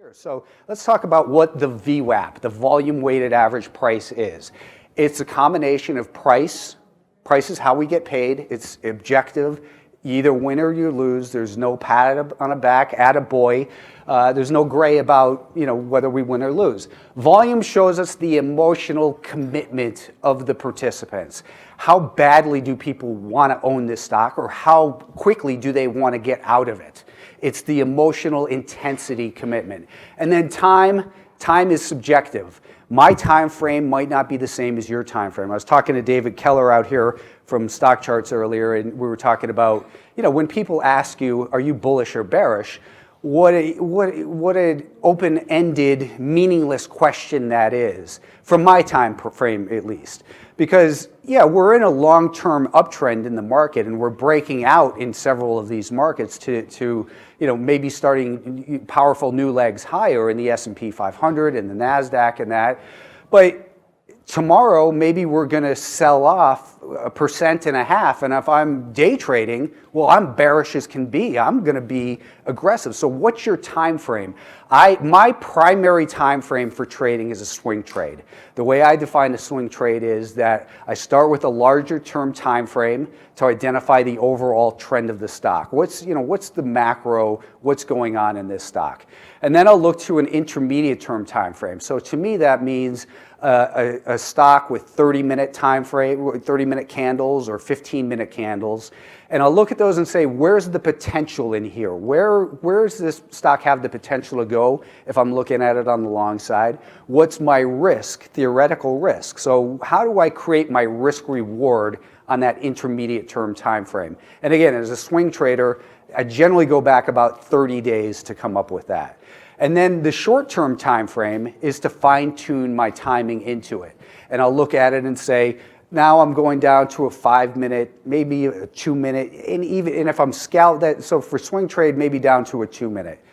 Sure. So let's talk about what the VWAP, the volume weighted average price, is. It's a combination of price is how we get paid. It's objective. You either win or you lose. There's no pat on the back, attaboy. There's no gray about whether we win or lose. Volume shows us the emotional commitment of the participants. How badly do people want to own this stock, or how quickly do they want to get out of it? It's the emotional intensity commitment. And then time is subjective. My time frame might not be the same as your time frame. I was talking to David Keller out here from Stock Charts earlier, and we were talking about, when people ask you, are you bullish or bearish, what an open-ended, meaningless question that is, from my time frame at least. Because, we're in a long-term uptrend in the market, and we're breaking out in several of these markets to maybe starting powerful new legs higher in the S&P 500 and the NASDAQ and that. But tomorrow, maybe we're going to sell off 1.5%, and if I'm day trading, well, I'm bearish as can be. I'm going to be aggressive. So what's your time frame? My primary time frame for trading is a swing trade. The way I define a swing trade is that I start with a larger term time frame to identify the overall trend of the stock. What's the macro, what's going on in this stock? And then I'll look to an intermediate term time frame. So to me, that means a stock with 30-minute time frame, 30-minute candles or 15-minute candles, and I'll look at those and say, where's the potential in here? Where's this stock have the potential to go if I'm looking at it on the long side? What's my risk, theoretical risk? So how do I create my risk reward on that intermediate term time frame? And again, as a swing trader, I generally go back about 30 days to come up with that. And then the short-term time frame is to fine-tune my timing into it. And I'll look at it and say, now I'm going down to a 5-minute, maybe a 2-minute, and if I'm scalped that, so for swing trade, maybe down to a 2-minute,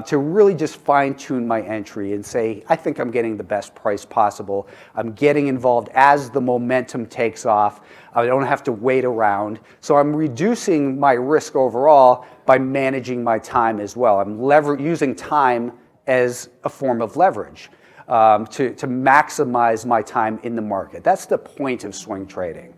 to really just fine-tune my entry and say, I think I'm getting the best price possible. I'm getting involved as the momentum takes off. I don't have to wait around. So I'm reducing my risk overall by managing my time as well. I'm using time as a form of leverage to maximize my time in the market. That's the point of swing trading.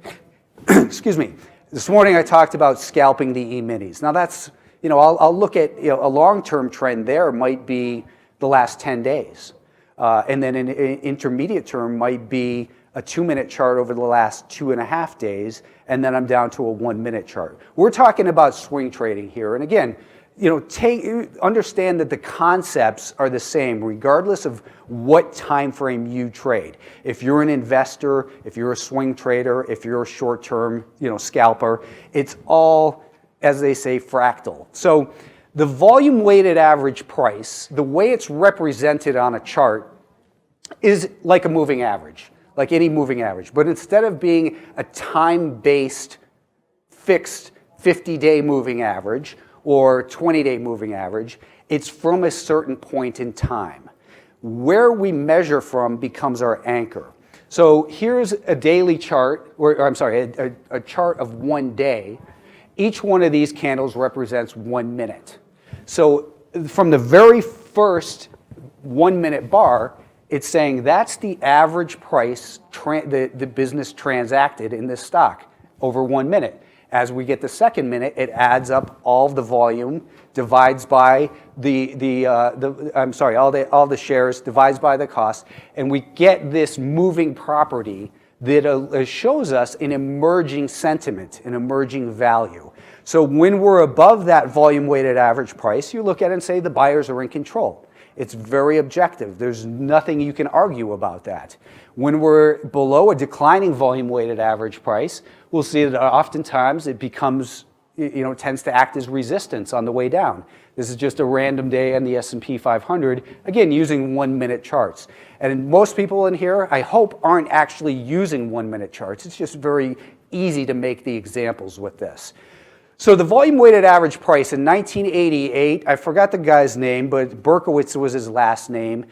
Excuse me. This morning I talked about scalping the E-minis. Now that's, I'll look at a long-term trend there might be the last 10 days. And then an intermediate term might be a 2-minute chart over the last 2.5 days, and then I'm down to a 1-minute chart. We're talking about swing trading here. And again, understand that the concepts are the same regardless of what time frame you trade. If you're an investor, if you're a swing trader, if you're a short-term, scalper, it's all, as they say, fractal. So the volume weighted average price, the way it's represented on a chart, is like a moving average, like any moving average. But instead of being a time-based, fixed 50-day moving average or 20-day moving average, it's from a certain point in time. Where we measure from becomes our anchor. So here's a daily chart, a chart of 1 day. Each one of these candles represents 1 minute. So from the very first 1-minute bar, it's saying that's the average price the business transacted in this stock over 1 minute. As we get the second minute, it adds up all the volume, divides by all the shares, divides by the cost, and we get this moving property that shows us an emerging sentiment, an emerging value. So when we're above that volume weighted average price, you look at it and say the buyers are in control. It's very objective. There's nothing you can argue about that. When we're below a declining volume weighted average price, we'll see that oftentimes it becomes, tends to act as resistance on the way down. This is just a random day on the S&P 500, again, using 1-minute charts. And most people in here, I hope, aren't actually using 1-minute charts. It's just very easy to make the examples with this. So the volume weighted average price in 1988, I forgot the guy's name, but Berkowitz was his last name,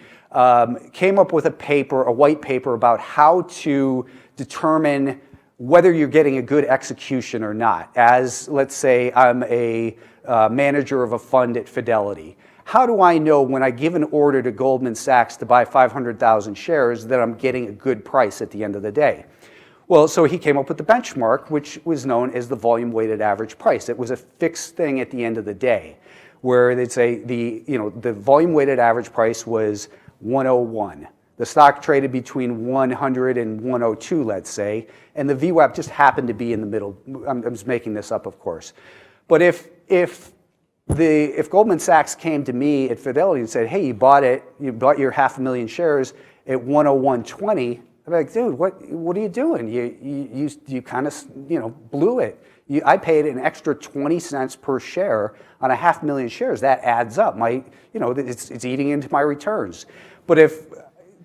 came up with a white paper about how to determine whether you're getting a good execution or not. As, let's say, I'm a manager of a fund at Fidelity. How do I know when I give an order to Goldman Sachs to buy 500,000 shares that I'm getting a good price at the end of the day? Well, so he came up with the benchmark, which was known as the volume weighted average price. It was a fixed thing at the end of the day, where they'd say the volume weighted average price was 101. The stock traded between 100 and 102, let's say, and the VWAP just happened to be in the middle. I'm just making this up, of course. But if Goldman Sachs came to me at Fidelity and said, hey, you bought your 500,000 shares at 101.20, I'd be like, dude, what are you doing? You kind of blew it. I paid an extra 20 cents per share on a 500,000 shares. That adds up. It's eating into my returns. But if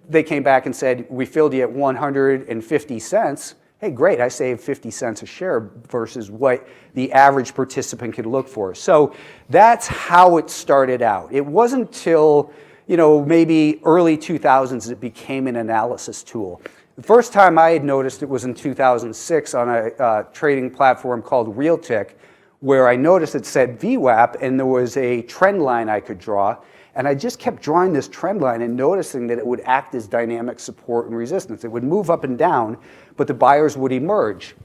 they came back and said, we filled you at 150 cents, hey, great, I saved 50 cents a share versus what the average participant could look for. So that's how it started out. It wasn't until maybe early 2000s it became an analysis tool. The first time I had noticed it was in 2006 on a trading platform called Realtick, where I noticed it said VWAP and there was a trend line I could draw. And I just kept drawing this trend line and noticing that it would act as dynamic support and resistance. It would move up and down, but the buyers would emerge.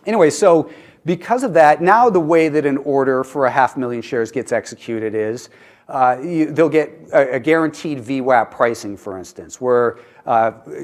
Anyway, so because of that, now the way that an order for a 500,000 shares gets executed is they'll get a guaranteed VWAP pricing, for instance, where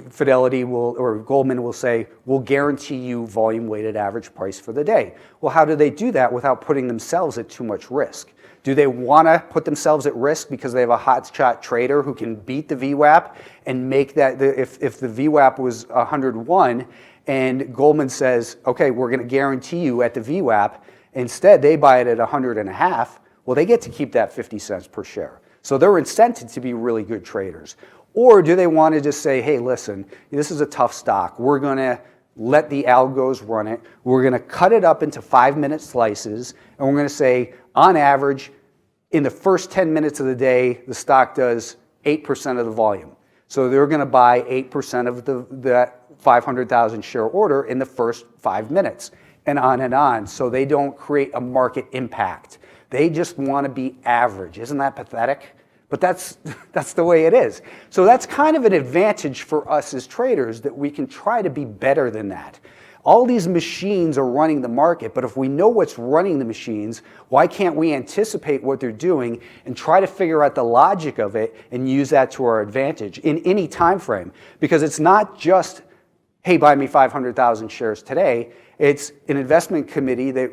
Fidelity or Goldman will say, we'll guarantee you volume weighted average price for the day. Well, how do they do that without putting themselves at too much risk? Do they want to put themselves at risk because they have a hotshot trader who can beat the VWAP and make that, if the VWAP was 101 and Goldman says, okay, we're going to guarantee you at the VWAP, instead they buy it at 100.5, well, they get to keep that 50 cents per share. So they're incented to be really good traders. Or do they want to just say, hey, listen, this is a tough stock. We're going to let the algos run it. We're going to cut it up into 5-minute slices, and we're going to say, on average, in the first 10 minutes of the day, the stock does 8% of the volume. So they're going to buy 8% of that 500,000 share order in the first 5 minutes, and on, so they don't create a market impact. They just want to be average. Isn't that pathetic? But that's the way it is. So that's kind of an advantage for us as traders, that we can try to be better than that. All these machines are running the market, but if we know what's running the machines, why can't we anticipate what they're doing and try to figure out the logic of it and use that to our advantage in any time frame? Because it's not just, hey, buy me 500,000 shares today. It's an investment committee that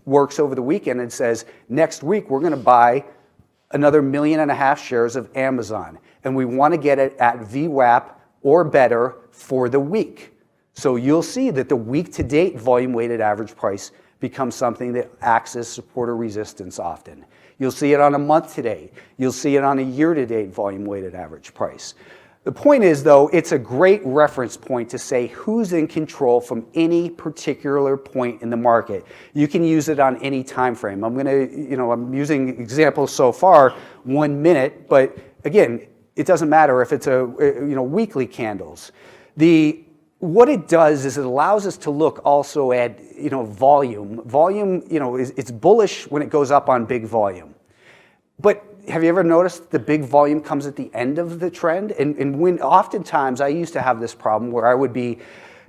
works over the weekend and says, next week we're going to buy another 1.5 million shares of Amazon, and we want to get it at VWAP or better for the week. So you'll see that the week-to-date volume-weighted average price becomes something that acts as support or resistance often. You'll see it on a month-to-date. You'll see it on a year-to-date volume-weighted average price. The point is, though, it's a great reference point to say who's in control from any particular point in the market. You can use it on any time frame. I'm using examples so far, 1 minute, but again, it doesn't matter if it's weekly candles. What it does is it allows us to look also at volume. Volume, it's bullish when it goes up on big volume. But have you ever noticed the big volume comes at the end of the trend? And when oftentimes I used to have this problem where I would be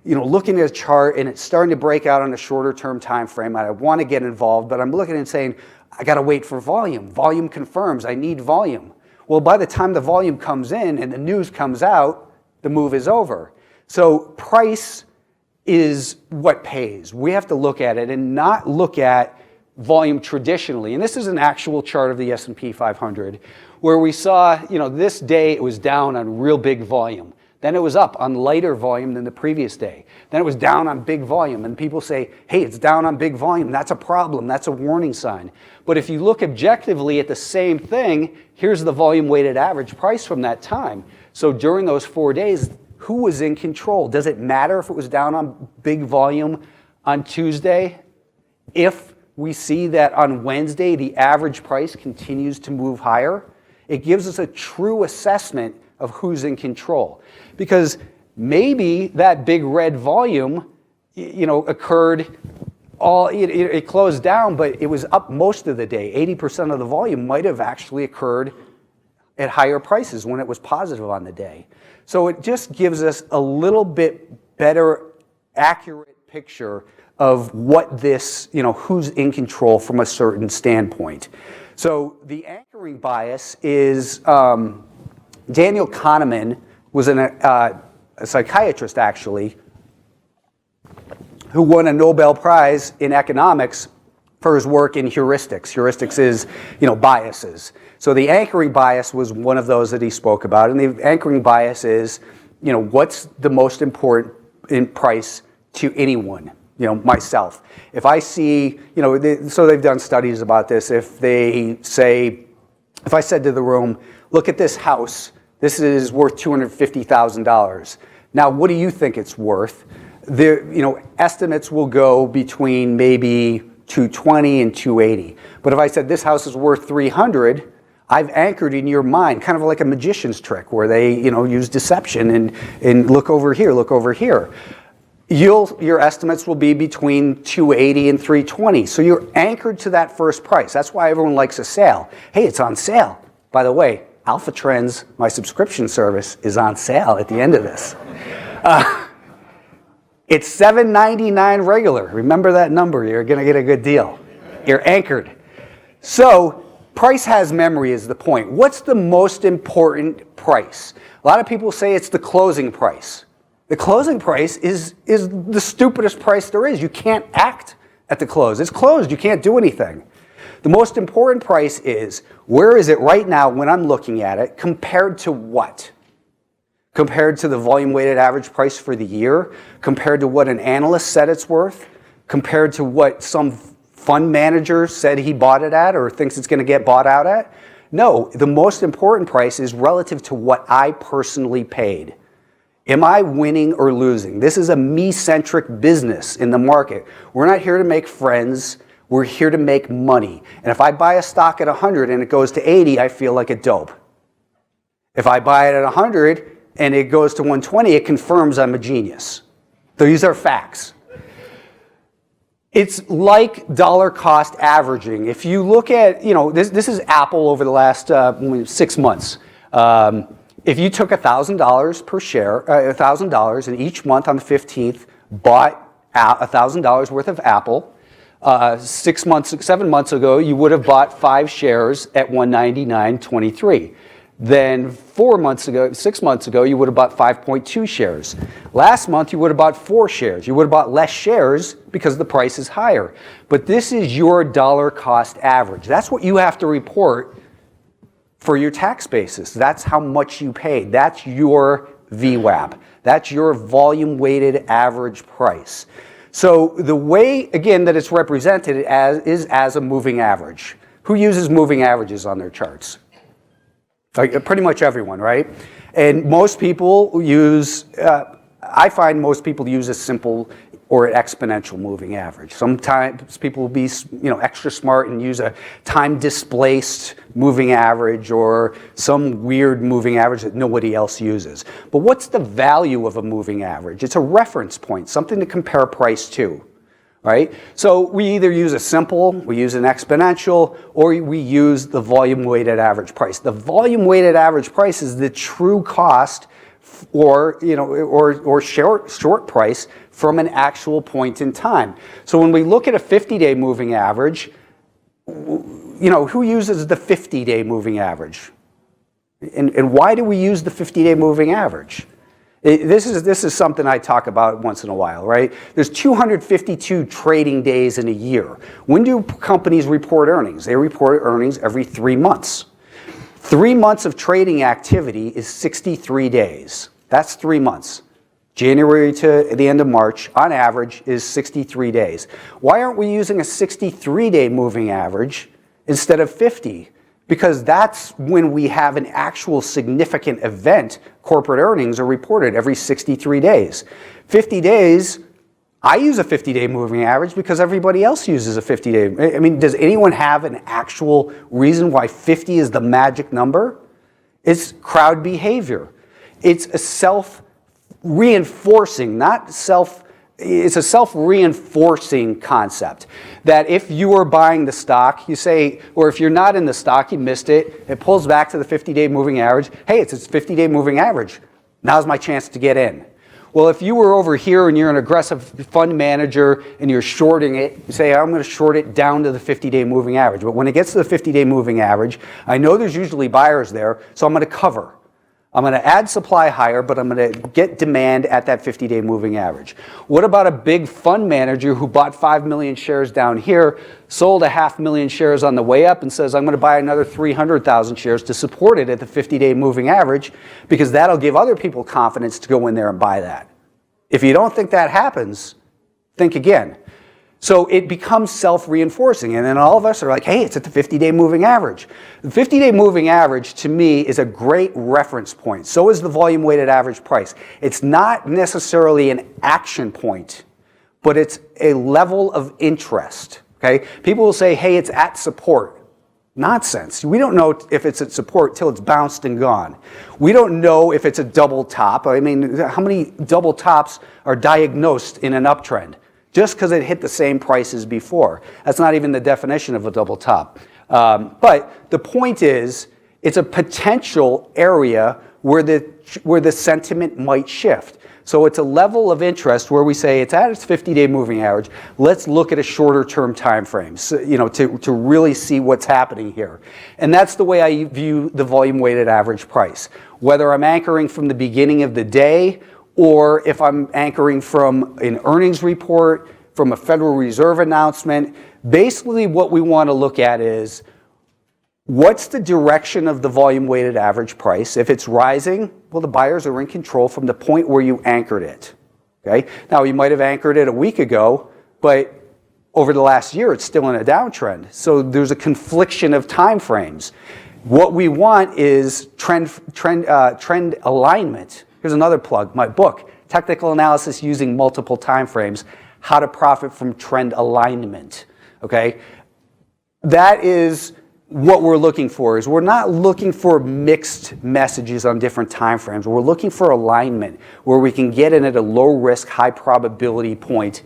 looking at a chart and it's starting to break out on a shorter term time frame. I want to get involved, but I'm looking and saying, I got to wait for volume. Volume confirms I need volume. Well, by the time the volume comes in and the news comes out, the move is over. So price is what pays. We have to look at it and not look at volume traditionally. And this is an actual chart of the S&P 500 where we saw, this day it was down on real big volume. Then it was up on lighter volume than the previous day. Then it was down on big volume. And people say, hey, it's down on big volume. That's a problem. That's a warning sign. But if you look objectively at the same thing, here's the volume weighted average price from that time. So during those 4 days, who was in control? Does it matter if it was down on big volume on Tuesday? If we see that on Wednesday, the average price continues to move higher, it gives us a true assessment of who's in control. Because maybe that big red volume, occurred it closed down, but it was up most of the day. 80% of the volume might have actually occurred at higher prices when it was positive on the day. So it just gives us a little bit better, accurate picture of what this, who's in control from a certain standpoint. So the anchoring bias is, Daniel Kahneman was a psychiatrist, actually, who won a Nobel Prize in economics for his work in heuristics. Heuristics is, biases. So the anchoring bias was one of those that he spoke about. And the anchoring bias is, what's the most important in price to anyone? Myself. If I see, so they've done studies about this. If I said to the room, look at this house, this is worth $250,000. Now, what do you think it's worth? Estimates will go between maybe 220 and 280. But if I said this house is worth 300, I've anchored in your mind, kind of like a magician's trick where they, use deception and look over here, look over here. Your estimates will be between 280 and 320. So you're anchored to that first price. That's why everyone likes a sale. Hey, it's on sale. By the way, Alpha Trends, my subscription service, is on sale at the end of this. It's $7.99 regular. Remember that number. You're going to get a good deal. You're anchored. So price has memory is the point. What's the most important price? A lot of people say it's the closing price. The closing price is the stupidest price there is. You can't act at the close. It's closed. You can't do anything. The most important price is, where is it right now when I'm looking at it, compared to what? Compared to the volume-weighted average price for the year? Compared to what an analyst said it's worth? Compared to what some fund manager said he bought it at or thinks it's going to get bought out at? No, the most important price is relative to what I personally paid. Am I winning or losing? This is a me-centric business in the market. We're not here to make friends. We're here to make money. And if I buy a stock at 100 and it goes to 80, I feel like a dope. If I buy it at 100 and it goes to 120, it confirms I'm a genius. These are facts. It's like dollar cost averaging. If you look at, this is Apple over the last 6 months. If you took $1,000 per share, $1,000, and each month on the 15th bought $1,000 worth of Apple, 7 months ago, you would have bought 5 shares at $199.23. Then 6 months ago, you would have bought 5.2 shares. Last month, you would have bought 4 shares. You would have bought less shares because the price is higher. But this is your dollar cost average. That's what you have to report for your tax basis. That's how much you paid. That's your VWAP. That's your volume weighted average price. So the way, again, that it's represented is as a moving average. Who uses moving averages on their charts? Pretty much everyone, right? And most people use, I find most people use a simple or an exponential moving average. Sometimes people will be, extra smart and use a time-displaced moving average or some weird moving average that nobody else uses. But what's the value of a moving average? It's a reference point, something to compare price to, right? So we either use a simple, we use an exponential, or we use the volume-weighted average price. The volume-weighted average price is the true cost or short price from an actual point in time. So when we look at a 50-day moving average, who uses the 50-day moving average? And why do we use the 50-day moving average? This is something I talk about once in a while, right? There's 252 trading days in a year. When do companies report earnings? They report earnings every 3 months. 3 months of trading activity is 63 days. That's 3 months. January to the end of March, on average, is 63 days. Why aren't we using a 63-day moving average instead of 50? Because that's when we have an actual significant event. Corporate earnings are reported every 63 days. 50 days, I use a 50-day moving average because everybody else uses a 50-day. I mean, does anyone have an actual reason why 50 is the magic number? It's crowd behavior. It's a self-reinforcing, not it's a self-reinforcing concept that if you are buying the stock, you say, or if you're not in the stock, you missed it, it pulls back to the 50-day moving average. Hey, it's its 50-day moving average. Now's my chance to get in. Well, if you were over here and you're an aggressive fund manager and you're shorting it, you say, I'm going to short it down to the 50-day moving average. But when it gets to the 50-day moving average, I know there's usually buyers there, so I'm going to cover. I'm going to add supply higher, but I'm going to get demand at that 50-day moving average. What about a big fund manager who bought 5 million shares down here, sold 500,000 shares on the way up, and says, I'm going to buy another 300,000 shares to support it at the 50-day moving average, because that'll give other people confidence to go in there and buy that. If you don't think that happens, think again. So it becomes self-reinforcing, and then all of us are like, hey, it's at the 50-day moving average. The 50-day moving average, to me, is a great reference point. So is the volume-weighted average price. It's not necessarily an action point, but it's a level of interest, okay? People will say, hey, it's at support. Nonsense. We don't know if it's at support till it's bounced and gone. We don't know if it's a double top. I mean, how many double tops are diagnosed in an uptrend? Just because it hit the same price as before. That's not even the definition of a double top. But the point is, it's a potential area where the sentiment might shift. So it's a level of interest where we say it's at its 50-day moving average. Let's look at a shorter term time frame, so, to really see what's happening here. And that's the way I view the volume weighted average price. Whether I'm anchoring from the beginning of the day, or if I'm anchoring from an earnings report, from a Federal Reserve announcement, basically what we want to look at is what's the direction of the volume weighted average price. If it's rising, well, the buyers are in control from the point where you anchored it. Okay? Now, you might have anchored it a week ago, but over the last year, it's still in a downtrend. So there's a confliction of time frames. What we want is trend alignment. Here's another plug, my book, Technical Analysis Using Multiple Time Frames, How to Profit from Trend Alignment, okay? That is what we're looking for, is we're not looking for mixed messages on different time frames. We're looking for alignment where we can get in at a low risk, high probability point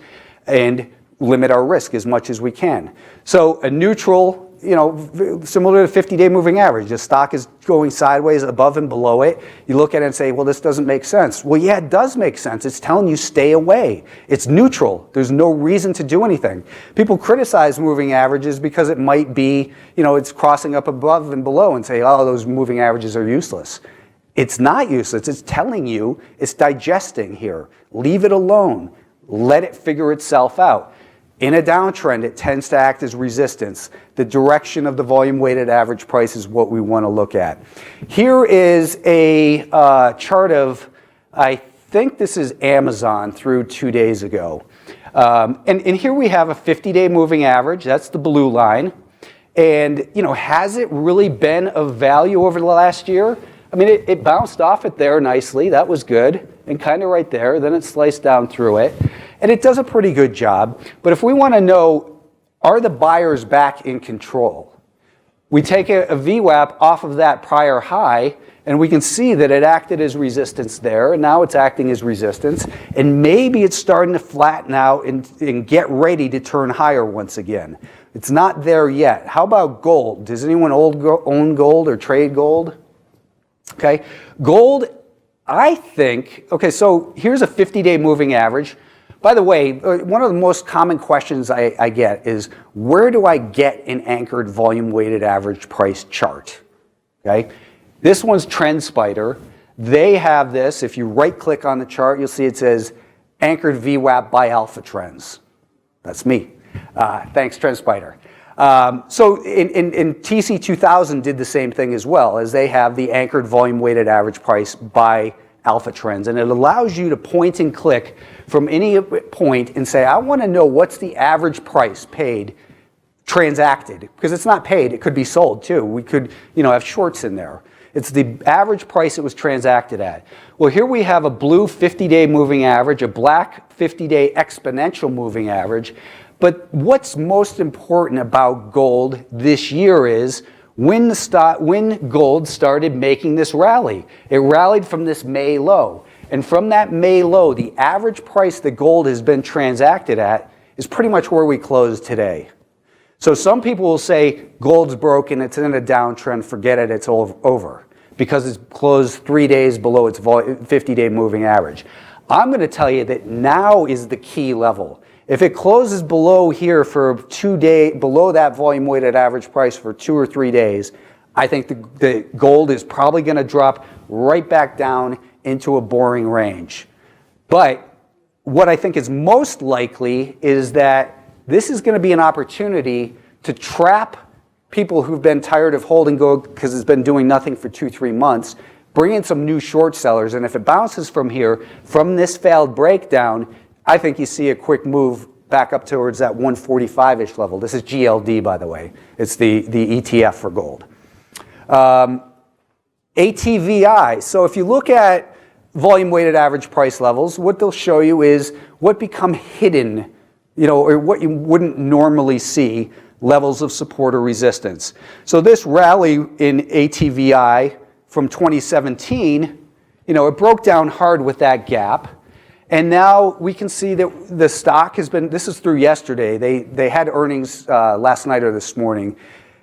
and limit our risk as much as we can. So a neutral, similar to the 50-day moving average. The stock is going sideways above and below it. You look at it and say, well, this doesn't make sense. Well, yeah, it does make sense. It's telling you stay away. It's neutral. There's no reason to do anything. People criticize moving averages because it might be, it's crossing up above and below and say, oh, those moving averages are useless. It's not useless. It's telling you it's digesting here. Leave it alone. Let it figure itself out. In a downtrend, it tends to act as resistance. The direction of the volume-weighted average price is what we want to look at. Here is a chart of, I think this is Amazon through 2 days ago. And here we have a 50-day moving average. That's the blue line. And, has it really been of value over the last year? I mean, it bounced off it there nicely. That was good. And kind of right there. Then it sliced down through it. And it does a pretty good job. But if we want to know, are the buyers back in control? We take a VWAP off of that prior high, and we can see that it acted as resistance there, and now it's acting as resistance. And maybe it's starting to flatten out and get ready to turn higher once again. It's not there yet. How about gold? Does anyone own gold or trade gold? Okay, gold, I think, okay, so here's a 50-day moving average. By the way, one of the most common questions I get is, where do I get an anchored volume weighted average price chart? Okay, this one's TrendSpider. They have this. If you right click on the chart, you'll see it says anchored VWAP by Alpha Trends. That's me. Thanks, TrendSpider. So in TC2000 did the same thing as well, as they have the anchored volume weighted average price by Alpha Trends, and it allows you to point and click from any point and say, I want to know what's the average price paid, transacted, because it's not paid, it could be sold too. We could, have shorts in there. It's the average price it was transacted at. Well, here we have a blue 50-day moving average, a black 50-day exponential moving average. But what's most important about gold this year is when gold started making this rally. It rallied from this May low. And from that May low, the average price that gold has been transacted at is pretty much where we closed today. So some people will say gold's broken, it's in a downtrend, forget it, it's over, because it's closed 3 days below its 50-day moving average. I'm going to tell you that now is the key level. If it closes below here for 2 days, below that volume weighted average price for 2 or 3 days, I think the gold is probably going to drop right back down into a boring range. But what I think is most likely is that this is going to be an opportunity to trap people who've been tired of holding gold because it's been doing nothing for 2-3 months, bring in some new short sellers, and if it bounces from here, from this failed breakdown, I think you see a quick move back up towards that 145-ish level. This is GLD, by the way. It's the ETF for gold. ATVI. So if you look at volume weighted average price levels, what they'll show you is what become hidden, or what you wouldn't normally see, levels of support or resistance. So this rally in ATVI from 2017, it broke down hard with that gap. And now we can see that the stock has been, this is through yesterday, they had earnings last night or this morning.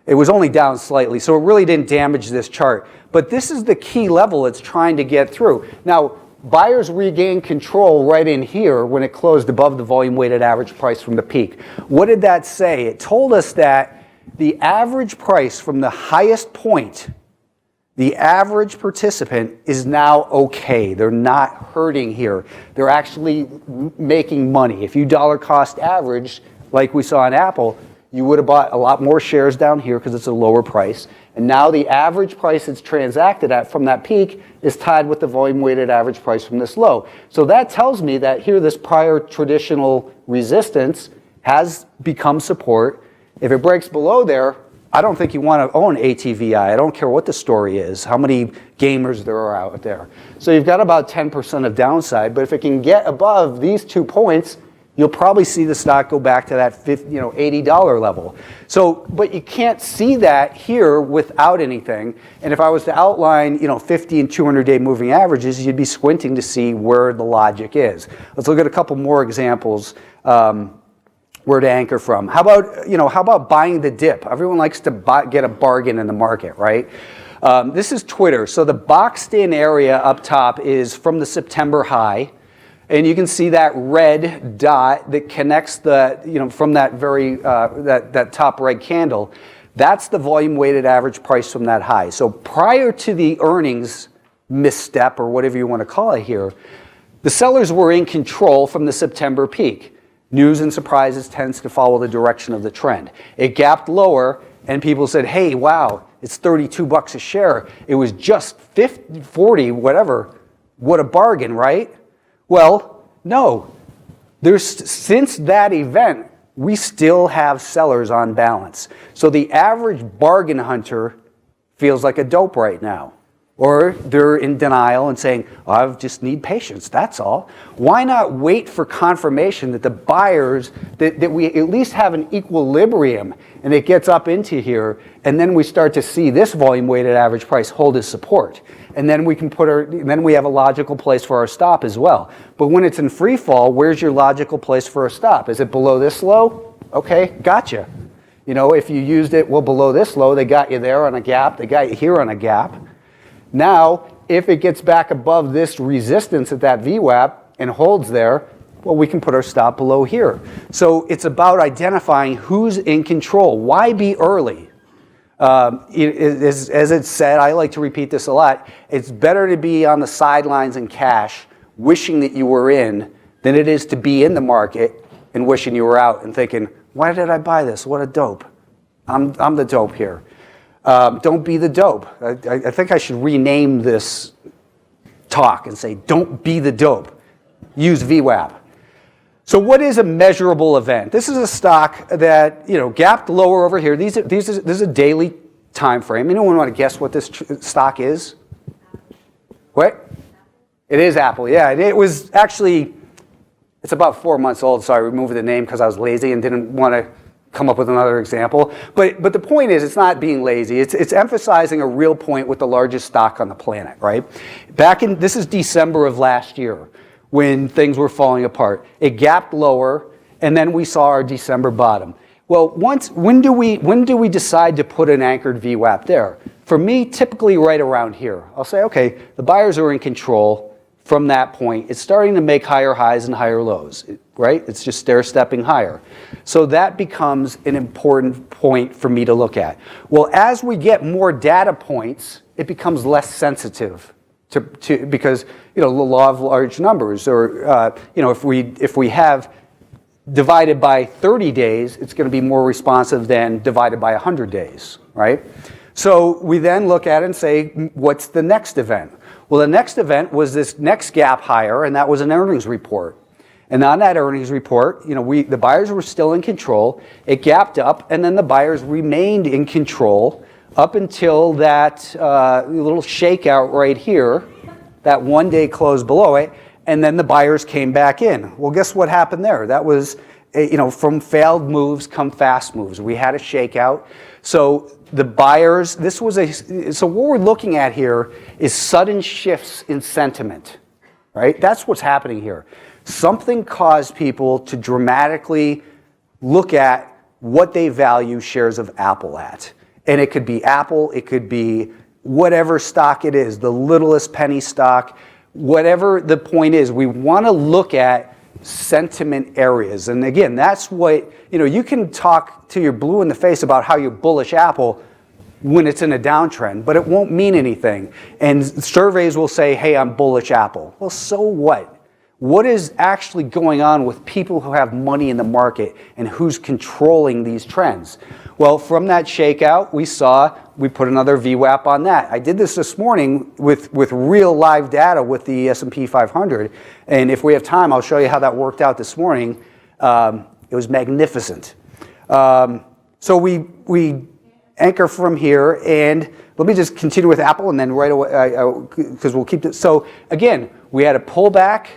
It was only down slightly, so it really didn't damage this chart. But this is the key level it's trying to get through. Now, buyers regained control right in here when it closed above the volume weighted average price from the peak. What did that say? It told us that the average price from the highest point, the average participant is now okay. They're not hurting here. They're actually making money. If you dollar cost average, like we saw in Apple, you would have bought a lot more shares down here because it's a lower price. And now the average price it's transacted at from that peak is tied with the volume weighted average price from this low. So that tells me that here this prior traditional resistance has become support. If it breaks below there, I don't think you want to own ATVI. I don't care what the story is, how many gamers there are out there. So you've got about 10% of downside, but if it can get above these 2 points, you'll probably see the stock go back to that $80 level. So, but you can't see that here without anything. And if I was to outline, 50 and 200-day moving averages, you'd be squinting to see where the logic is. Let's look at a couple more examples. Where to anchor from. How about buying the dip? Everyone likes to get a bargain in the market, right? This is Twitter. So the boxed in area up top is from the September high. And you can see that red dot that connects from that that top red candle. That's the volume weighted average price from that high. So prior to the earnings misstep, or whatever you want to call it here, the sellers were in control from the September peak. News and surprises tends to follow the direction of the trend. It gapped lower, and people said, hey, wow, it's $32 a share. It was just 50, 40, whatever. What a bargain, right? Well, no. Since that event, we still have sellers on balance. So the average bargain hunter feels like a dope right now. Or they're in denial and saying, oh, I just need patience, that's all. Why not wait for confirmation that the buyers, that we at least have an equilibrium and it gets up into here, and then we start to see this volume weighted average price hold as support. And then we can then we have a logical place for our stop as well. But when it's in free fall, where's your logical place for a stop? Is it below this low? Okay, gotcha. If you used it, below this low, they got you there on a gap, they got you here on a gap. Now, if it gets back above this resistance at that VWAP and holds there, we can put our stop below here. So it's about identifying who's in control. Why be early? As it's said, I like to repeat this a lot, it's better to be on the sidelines in cash, wishing that you were in, than it is to be in the market and wishing you were out and thinking, why did I buy this? What a dope. I'm the dope here. Don't be the dope. I think I should rename this talk and say, don't be the dope. Use VWAP. So what is a measurable event? This is a stock that, gapped lower over here. This is a daily time frame. Anyone want to guess what this stock is? What? It is Apple, yeah. And it was actually, it's about 4 months old, so I removed the name because I was lazy and didn't want to come up with another example. But the point is, it's not being lazy. It's emphasizing a real point with the largest stock on the planet, right? This is December of last year when things were falling apart. It gapped lower, and then we saw our December bottom. Well, when do we decide to put an anchored VWAP there? For me, typically right around here. I'll say, okay, the buyers are in control from that point. It's starting to make higher highs and higher lows, right? It's just stair-stepping higher. So that becomes an important point for me to look at. Well, as we get more data points, it becomes less sensitive because, the law of large numbers, or, if we have divided by 30 days, it's going to be more responsive than divided by 100 days, right? So we then look at it and say, what's the next event? Well, the next event was this next gap higher, and that was an earnings report. And on that earnings report, the buyers were still in control. It gapped up, and then the buyers remained in control up until that little shakeout right here, that one-day close below it, and then the buyers came back in. Well, guess what happened there? That was, from failed moves come fast moves. We had a shakeout. So the buyers, so what we're looking at here is sudden shifts in sentiment, right? That's what's happening here. Something caused people to dramatically look at what they value shares of Apple at. And it could be Apple, it could be whatever stock it is, the littlest penny stock, whatever the point is, we want to look at sentiment areas. And again, that's what, you can talk to your blue in the face about how you're bullish Apple when it's in a downtrend, but it won't mean anything. And surveys will say, hey, I'm bullish Apple. Well, so what? What is actually going on with people who have money in the market and who's controlling these trends? Well, from that shakeout, we put another VWAP on that. I did this morning with real live data with the S&P 500. And if we have time, I'll show you how that worked out this morning. It was magnificent. So we anchor from here, and let me just continue with Apple and then right away, because we'll keep it. So again, we had a pullback.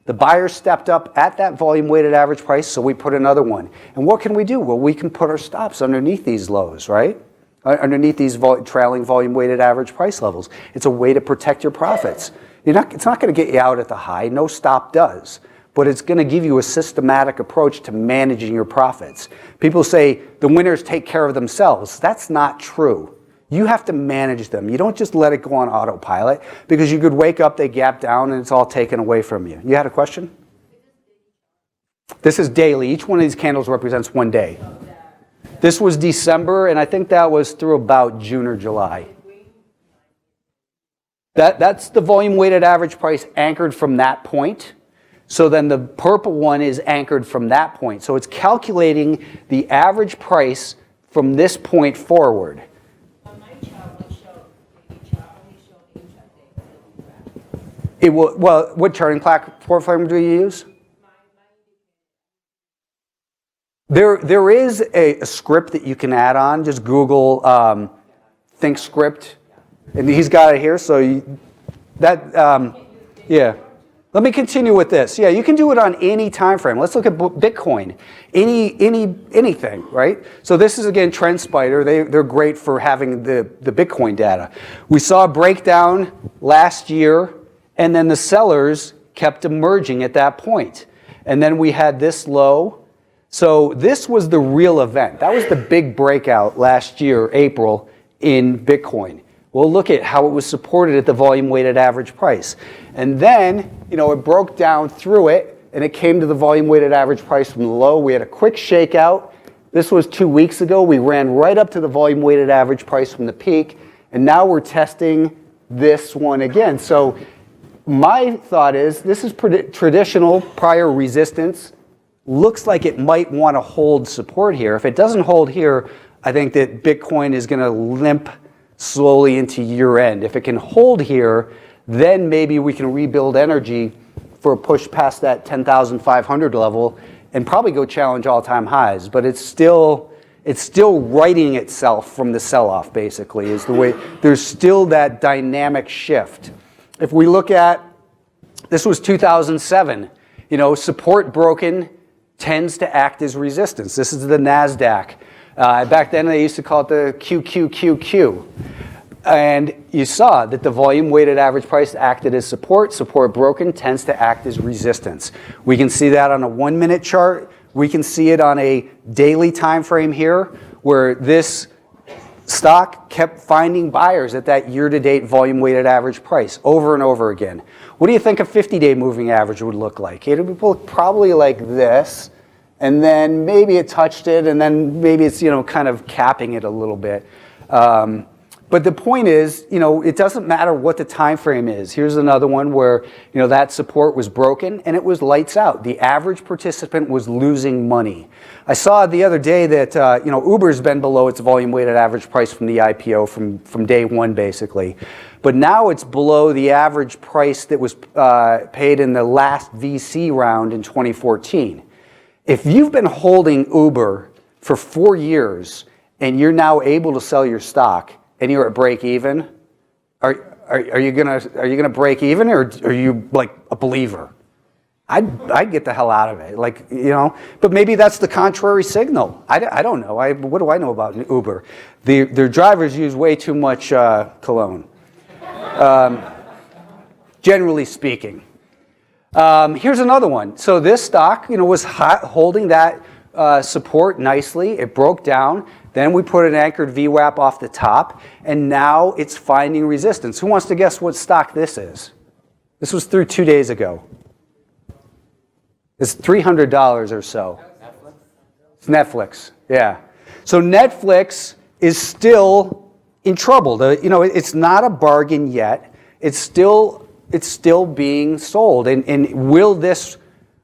The buyers stepped up at that volume-weighted average price, so we put another one. And what can we do? Well, we can put our stops underneath these lows, right? Underneath these trailing volume-weighted average price levels. It's a way to protect your profits. It's not going to get you out at the high. No stop does. But it's going to give you a systematic approach to managing your profits. People say the winners take care of themselves. That's not true. You have to manage them. You don't just let it go on autopilot, because you could wake up, they gap down, and it's all taken away from you. You had a question? This is daily. Each one of these candles represents one day. This was December, and I think that was through about June or July. That's the volume-weighted average price anchored from that point. So then the purple one is anchored from that point. So it's calculating the average price from this point forward. It will, well, what charting platform do you use? There is a script that you can add on. Just Google Think Script, and he's got it here. So yeah. Let me continue with this. Yeah, you can do it on any time frame. Let's look at Bitcoin. Anything, right? So this is, again, TrendSpider. They're great for having the Bitcoin data. We saw a breakdown last year, and then the sellers kept emerging at that point. And then we had this low. So this was the real event. That was the big breakout last year, April, in Bitcoin. We'll look at how it was supported at the volume-weighted average price. And then, it broke down through it, and it came to the volume-weighted average price from the low. We had a quick shakeout. This was 2 weeks ago. We ran right up to the volume-weighted average price from the peak, and now we're testing this one again. So my thought is, this is traditional prior resistance. Looks like it might want to hold support here. If it doesn't hold here, I think that Bitcoin is going to limp slowly into year end. If it can hold here, then maybe we can rebuild energy for a push past that 10,500 level and probably go challenge all-time highs. But it's still righting itself from the sell-off, basically, is the way. There's still that dynamic shift. If we look at, this was 2007, support broken tends to act as resistance. This is the NASDAQ. Back then they used to call it the QQQQ. And you saw that the volume weighted average price acted as support. Support broken tends to act as resistance. We can see that on a 1 minute chart. We can see it on a daily time frame here, where this stock kept finding buyers at that year-to-date volume weighted average price over and over again. What do you think a 50-day moving average would look like? It would look probably like this, and then maybe it touched it, and then maybe it's, kind of capping it a little bit. But the point is, it doesn't matter what the time frame is. Here's another one where, that support was broken and it was lights out. The average participant was losing money. I saw the other day that, Uber's been below its volume weighted average price from the IPO from day one, basically. But now it's below the average price that was paid in the last VC round in 2014. If you've been holding Uber for 4 years and you're now able to sell your stock, and you're at break even, are you gonna break even, or are you like a believer? I'd get the hell out of it, But maybe that's the contrary signal. I don't know. What do I know about Uber? Their drivers use way too much cologne. Generally speaking. Here's another one. So this stock, was holding that support nicely. It broke down. Then we put an anchored VWAP off the top, and now it's finding resistance. Who wants to guess what stock this is? This was through 2 days ago. It's $300 or so. Netflix? It's Netflix, yeah. So Netflix is still in trouble. It's not a bargain yet. It's still being sold. And will this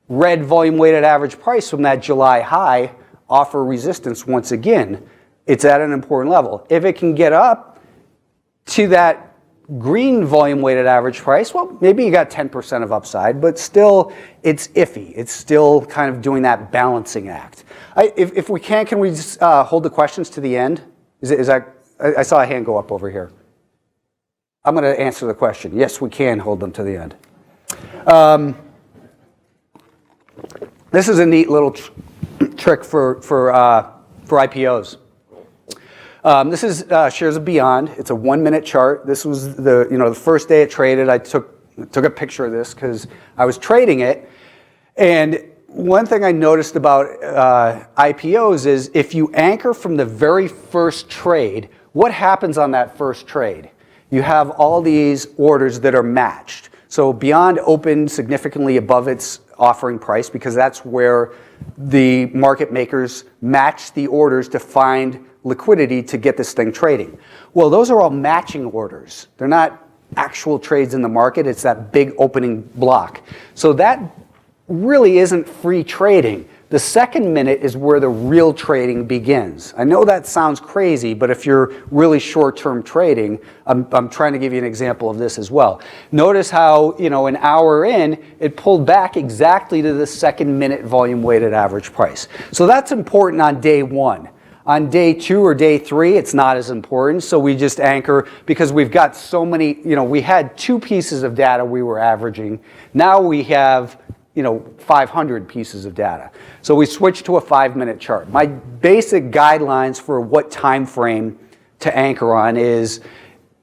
red volume weighted average price from that July high offer resistance once again? It's at an important level. If it can get up to that green volume weighted average price, well, maybe you got 10% of upside, but still it's iffy. It's still kind of doing that balancing act. If we can we just hold the questions to the end? I saw a hand go up over here. I'm going to answer the question. Yes, we can hold them to the end. This is a neat little trick for IPOs. This is shares of Beyond. It's a 1 minute chart. This was the first day it traded. I took a picture of this because I was trading it. And one thing I noticed about IPOs is if you anchor from the very first trade, what happens on that first trade? You have all these orders that are matched. So Beyond opened significantly above its offering price because that's where the market makers match the orders to find liquidity to get this thing trading. Well, those are all matching orders. They're not actual trades in the market. It's that big opening block. So that really isn't free trading. The second minute is where the real trading begins. I know that sounds crazy, but if you're really short-term trading, I'm trying to give you an example of this as well. Notice how, an hour in, it pulled back exactly to the second minute volume weighted average price. So that's important on day one. On day 2 or day 3, it's not as important, so we just anchor because we've got so many, we had 2 pieces of data we were averaging. Now we have 500 pieces of data. So we switched to a 5-minute chart. My basic guidelines for what time frame to anchor on is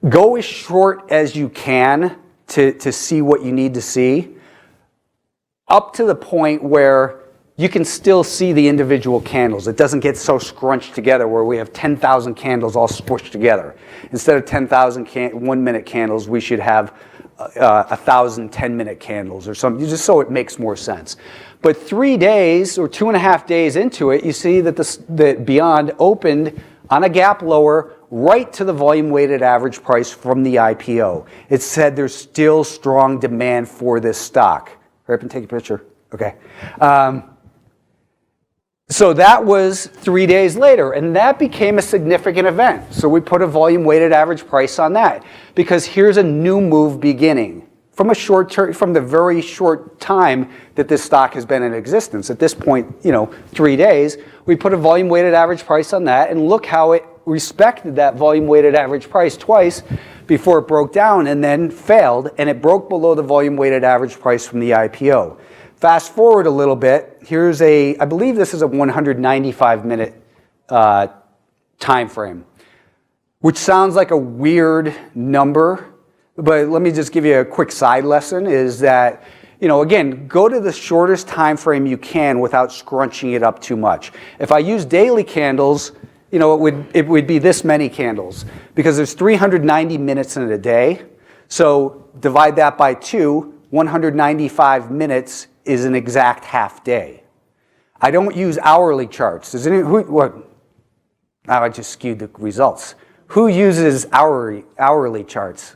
go as short as you can to see what you need to see, up to the point where you can still see the individual candles. It doesn't get so scrunched together where we have 10,000 candles all squished together. Instead of 10,000 1-minute candles, we should have 1,000 10-minute candles or something, just so it makes more sense. But 3 days or 2.5 days into it, you see that that Beyond opened on a gap lower right to the volume weighted average price from the IPO. It said there's still strong demand for this stock. Hurry up and take a picture. Okay. So that was 3 days later, and that became a significant event. So we put a volume weighted average price on that because here's a new move beginning from the very short time that this stock has been in existence. At this point, 3 days, we put a volume weighted average price on that, and look how it respected that volume weighted average price twice before it broke down and then failed, and it broke below the volume weighted average price from the IPO. Fast forward a little bit, here's I believe this is a 195-minute time frame, which sounds like a weird number, but let me just give you a quick side lesson, is that, again, go to the shortest time frame you can without scrunching it up too much. If I use daily candles, it would be this many candles, because there's 390 minutes in a day. So divide that by 2, 195 minutes is an exact half day. I don't use hourly charts. I just skewed the results. Who uses hourly charts?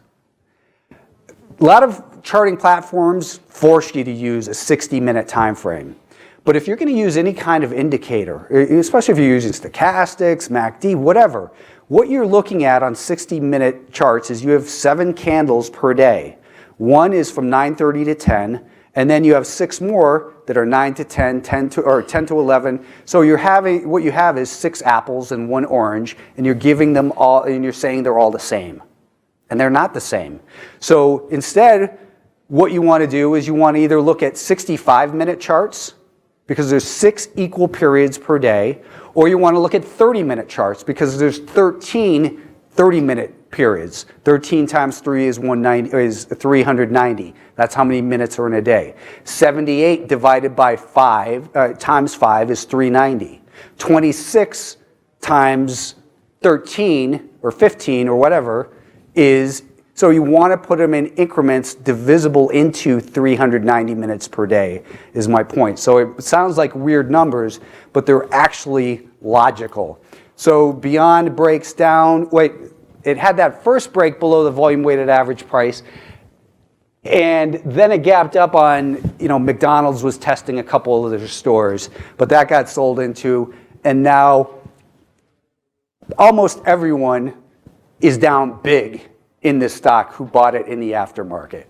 A lot of charting platforms force you to use a 60-minute time frame. But if you're going to use any kind of indicator, especially if you're using stochastics, MACD, whatever, what you're looking at on 60-minute charts is you have 7 candles per day. One is from 9:30 to 10, and then you have 6 more that are 9 to 10, 10 to 11. So what you have is 6 apples and 1 orange, and you're giving them all, and you're saying they're all the same. And they're not the same. So instead, what you want to do is you want to either look at 65-minute charts, because there's 6 equal periods per day, or you want to look at 30-minute charts, because there's 13 30-minute periods. 13 times 3 is 390. That's how many minutes are in a day. 78 divided by 5 times 5 is 390. 26 times 13 or 15 or whatever is, so you want to put them in increments divisible into 390 minutes per day is my point. So it sounds like weird numbers, but they're actually logical. So beyond breaks down, it had that first break below the volume weighted average price, and then it gapped up on, McDonald's was testing a couple of their stores, but that got sold into, and now almost everyone is down big in this stock who bought it in the aftermarket.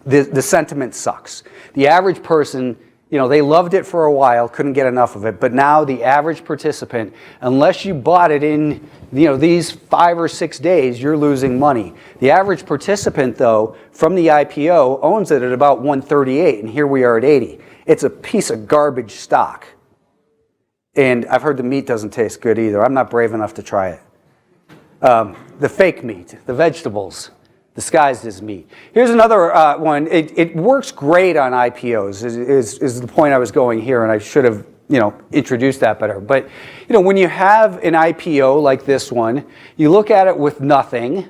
The sentiment sucks. The average person, they loved it for a while, couldn't get enough of it, but now the average participant, unless you bought it in these 5 or 6 days, you're losing money. The average participant, though, from the IPO owns it at about 138, and here we are at 80. It's a piece of garbage stock. And I've heard the meat doesn't taste good either. I'm not brave enough to try it. The fake meat, the vegetables, disguised as meat. Here's another one. It works great on IPOs, is the point I was going here, and I should have introduced that better. But when you have an IPO like this one, you look at it with nothing,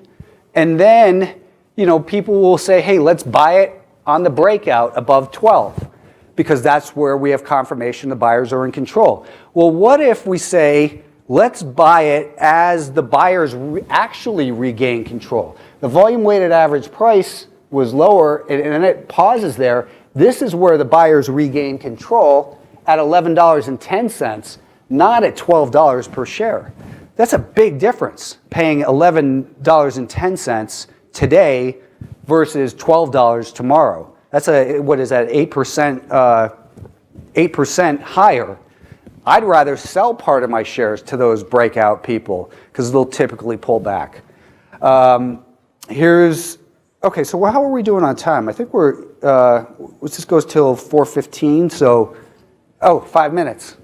and then people will say, hey, let's buy it on the breakout above 12, because that's where we have confirmation the buyers are in control. Well, what if we say, let's buy it as the buyers actually regain control? The volume weighted average price was lower, and it pauses there. This is where the buyers regain control at $11.10, not at $12 per share. That's a big difference, paying $11.10 today versus $12 tomorrow. That's 8% higher. I'd rather sell part of my shares to those breakout people because they'll typically pull back. Okay, so how are we doing on time? I think this goes till 4:15, so, 5 minutes.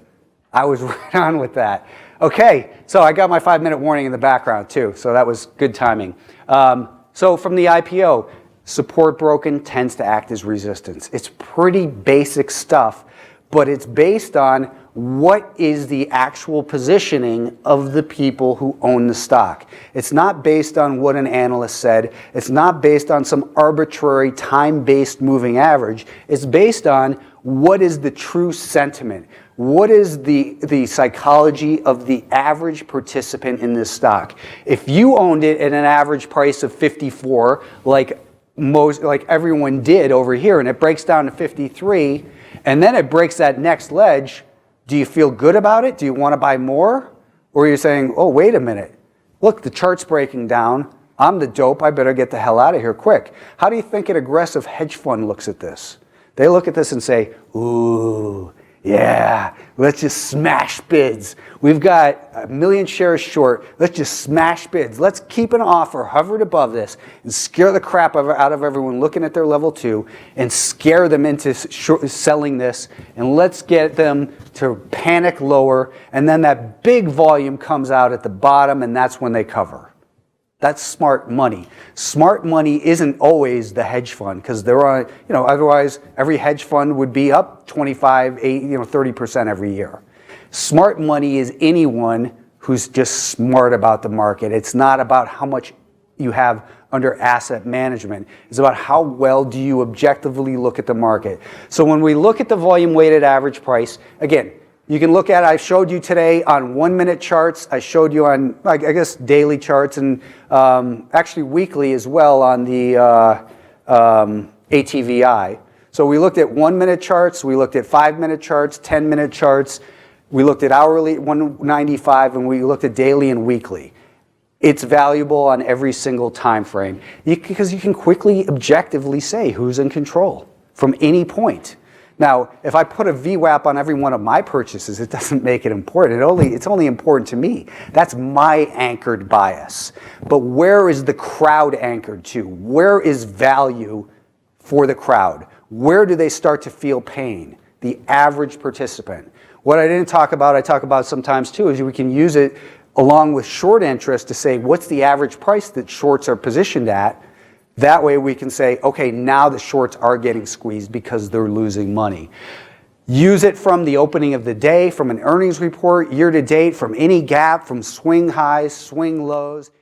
I was right on with that. Okay, so I got my 5-minute warning in the background too, so that was good timing. So from the IPO, support broken tends to act as resistance. It's pretty basic stuff, but it's based on what is the actual positioning of the people who own the stock. It's not based on what an analyst said. It's not based on some arbitrary time-based moving average. It's based on what is the true sentiment. What is the psychology of the average participant in this stock? If you owned it at an average price of 54, like everyone did over here, and it breaks down to 53, and then it breaks that next ledge, do you feel good about it? Do you want to buy more? Or are you saying, oh, wait a minute. Look, the chart's breaking down. I'm the dope. I better get the hell out of here quick. How do you think an aggressive hedge fund looks at this? They look at this and say, ooh, Yeah, let's just smash bids. We've got 1 million shares short. Let's just smash bids. Let's keep an offer hovered above this and scare the crap out of everyone looking at their level 2 and scare them into selling this, and let's get them to panic lower, and then that big volume comes out at the bottom, and that's when they cover. That's smart money. Smart money isn't always the hedge fund, because there are, otherwise every hedge fund would be up 25, 8, 30% every year. Smart money is anyone who's just smart about the market. It's not about how much you have under asset management. It's about how well do you objectively look at the market. So when we look at the volume weighted average price, again, you can look at, I showed you today on 1 minute charts. I showed you on, I guess, daily charts, and actually weekly as well on the ATVI. So we looked at 1 minute charts, we looked at 5 minute charts, 10 minute charts, we looked at hourly 195, and we looked at daily and weekly. It's valuable on every single time frame because you can quickly, objectively say who's in control from any point. Now, if I put a VWAP on every one of my purchases, it doesn't make it important. It's only important to me. That's my anchored bias. But where is the crowd anchored to? Where is value for the crowd? Where do they start to feel pain? The average participant. What I didn't talk about, I talk about sometimes too, is we can use it along with short interest to say, what's the average price that shorts are positioned at? That way we can say, okay, now the shorts are getting squeezed because they're losing money. Use it from the opening of the day, from an earnings report, year to date, from any gap, from swing highs, swing lows.